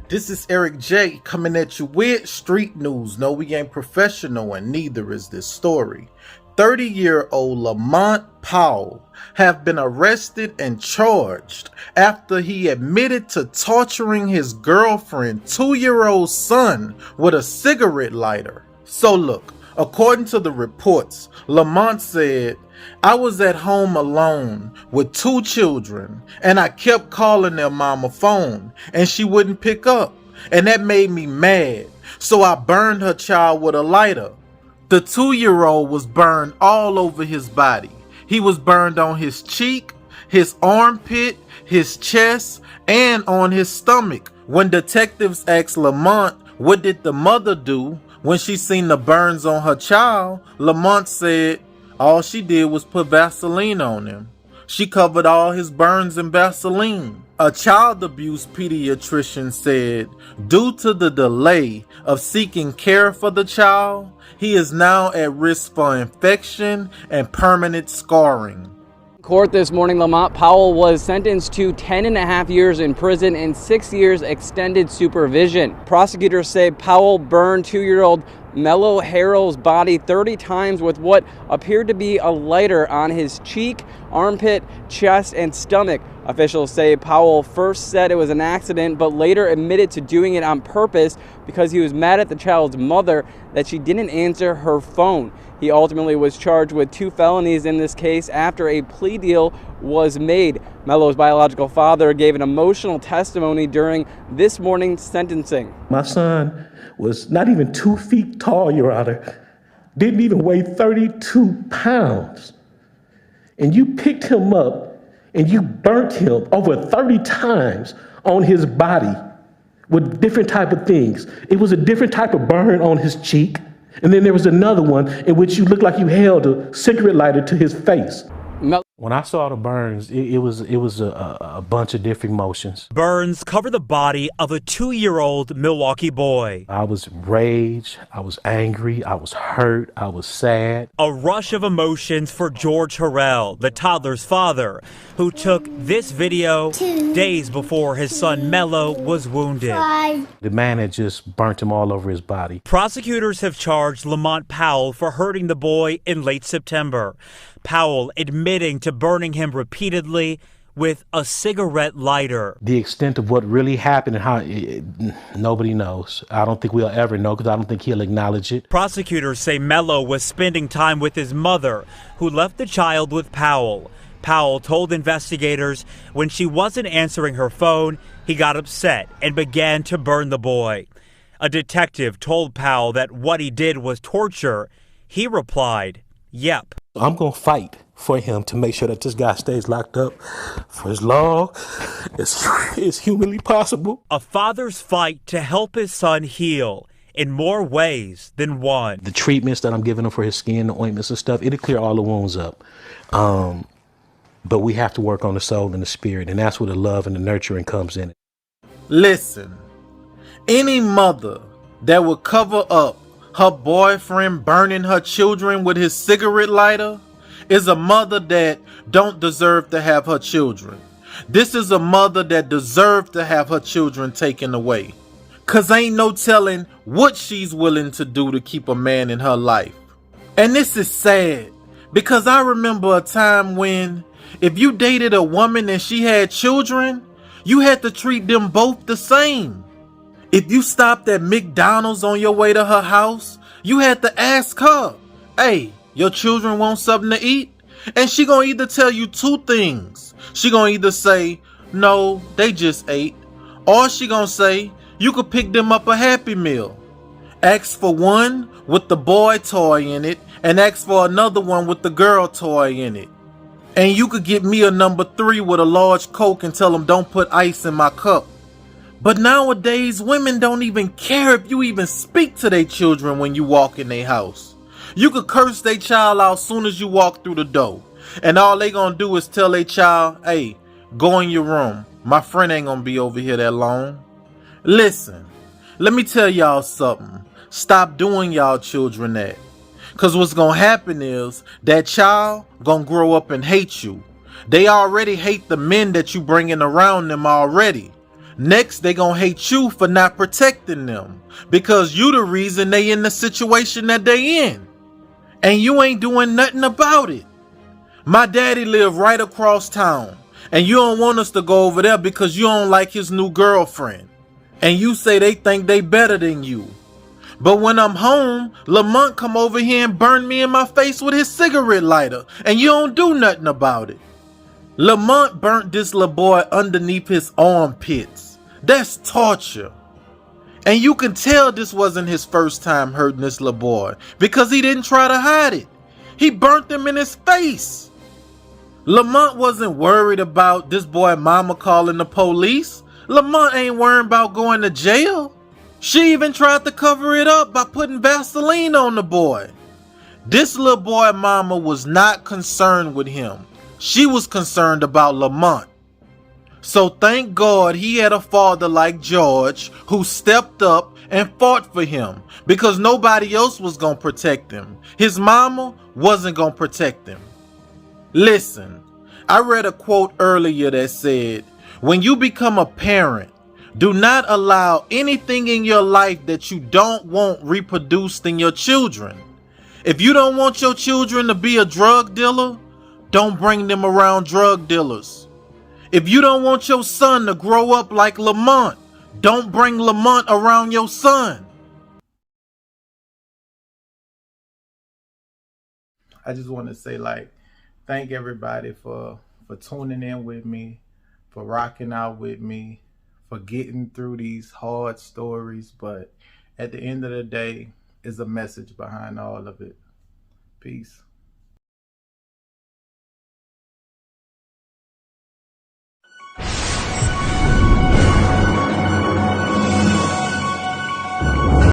This is Eric J coming at you with street news. No, we ain't professional and neither is this story. 30-year-old Lamont Powell have been arrested and charged after he admitted to torturing his girlfriend 2-year-old son with a cigarette lighter. So look, according to the reports, Lamont said, "I was at home alone with 2 children and I kept calling their mama phone and she wouldn't pick up, and that made me mad, so I burned her child with a lighter." The 2-year-old was burned all over his body. He was burned on his cheek, his armpit, his chest, and on his stomach. When detectives asked Lamont what did the mother do when she seen the burns on her child, Lamont said all she did was put Vaseline on him. She covered all his burns in Vaseline. A child abuse pediatrician said, due to the delay of seeking care for the child, he is now at risk for infection and permanent scarring. Court this morning, Lamont Powell was sentenced to 10.5 years in prison and 6 years extended supervision. Prosecutors say Powell burned 2-year-old Mello Harrell's body 30 times with what appeared to be a lighter on his cheek, armpit, chest, and stomach. Officials say Powell first said it was an accident, but later admitted to doing it on purpose because he was mad at the child's mother that she didn't answer her phone. He ultimately was charged with 2 felonies in this case after a plea deal was made. Mello's biological father gave an emotional testimony during this morning's sentencing. My son was not even 2 feet tall, Your Honor, didn't even weigh 32 pounds. And you picked him up and you burnt him over 30 times on his body with different type of things. It was a different type of burn on his cheek. And then there was another one in which you looked like you held a cigarette lighter to his face. When I saw the burns, it was a bunch of different emotions. Burns cover the body of a 2-year-old Milwaukee boy. I was rage, I was angry, I was hurt, I was sad. A rush of emotions for George Harrell, the toddler's father, who took this video days before his son Mello was wounded. The man had just burnt him all over his body. Prosecutors have charged Lamont Powell for hurting the boy in late September. Powell admitting to burning him repeatedly with a cigarette lighter. The extent of what really happened and how nobody knows. I don't think we'll ever know because I don't think he'll acknowledge it. Prosecutors say Mello was spending time with his mother, who left the child with Powell. Powell told investigators when she wasn't answering her phone, he got upset and began to burn the boy. A detective told Powell that what he did was torture. He replied, "Yep." I'm going to fight for him to make sure that this guy stays locked up for as long as humanly possible. A father's fight to help his son heal in more ways than one. The treatments that I'm giving him for his skin, the ointments and stuff, it'll clear all the wounds up. But we have to work on the soul and the spirit, and that's where the love and the nurturing comes in. Listen, any mother that would cover up her boyfriend burning her children with his cigarette lighter is a mother that don't deserve to have her children. This is a mother that deserves to have her children taken away. Cause ain't no telling what she's willing to do to keep a man in her life. And this is sad because I remember a time when if you dated a woman and she had children, you had to treat them both the same. If you stopped at McDonald's on your way to her house, you had to ask her, "Hey, your children want something to eat?" And she gonna either tell you 2 things. She gonna either say, "No, they just ate." Or she gonna say, "You could pick them up a Happy Meal. Ask for one with the boy toy in it and ask for another one with the girl toy in it. And you could get me a number 3 with a large Coke and tell them don't put ice in my cup." But nowadays, women don't even care if you even speak to their children when you walk in their house. You could curse their child out soon as you walk through the door. And all they gonna do is tell their child, "Hey, go in your room. My friend ain't gonna be over here that long." Listen, let me tell y'all something. Stop doing y'all children that. Cause what's gonna happen is that child gonna grow up and hate you. They already hate the men that you bringing around them already. Next, they gonna hate you for not protecting them because you the reason they in the situation that they in. And you ain't doing nothing about it. My daddy live right across town, and you don't want us to go over there because you don't like his new girlfriend. And you say they think they better than you. But when I'm home, Lamont come over here and burn me in my face with his cigarette lighter, and you don't do nothing about it. Lamont burnt this little boy underneath his armpits. That's torture. And you can tell this wasn't his first time hurting this little boy because he didn't try to hide it. He burnt him in his face. Lamont wasn't worried about this boy mama calling the police. Lamont ain't worried about going to jail. She even tried to cover it up by putting Vaseline on the boy. This little boy mama was not concerned with him. She was concerned about Lamont. So thank God he had a father like George who stepped up and fought for him because nobody else was going to protect him. His mama wasn't going to protect him. Listen, I read a quote earlier that said, when you become a parent, do not allow anything in your life that you don't want reproduced in your children. If you don't want your children to be a drug dealer, don't bring them around drug dealers. If you don't want your son to grow up like Lamont, don't bring Lamont around your son. I just want to say, thank everybody for tuning in with me, for rocking out with me, for getting through these hard stories. But at the end of the day, is a message behind all of it. Peace.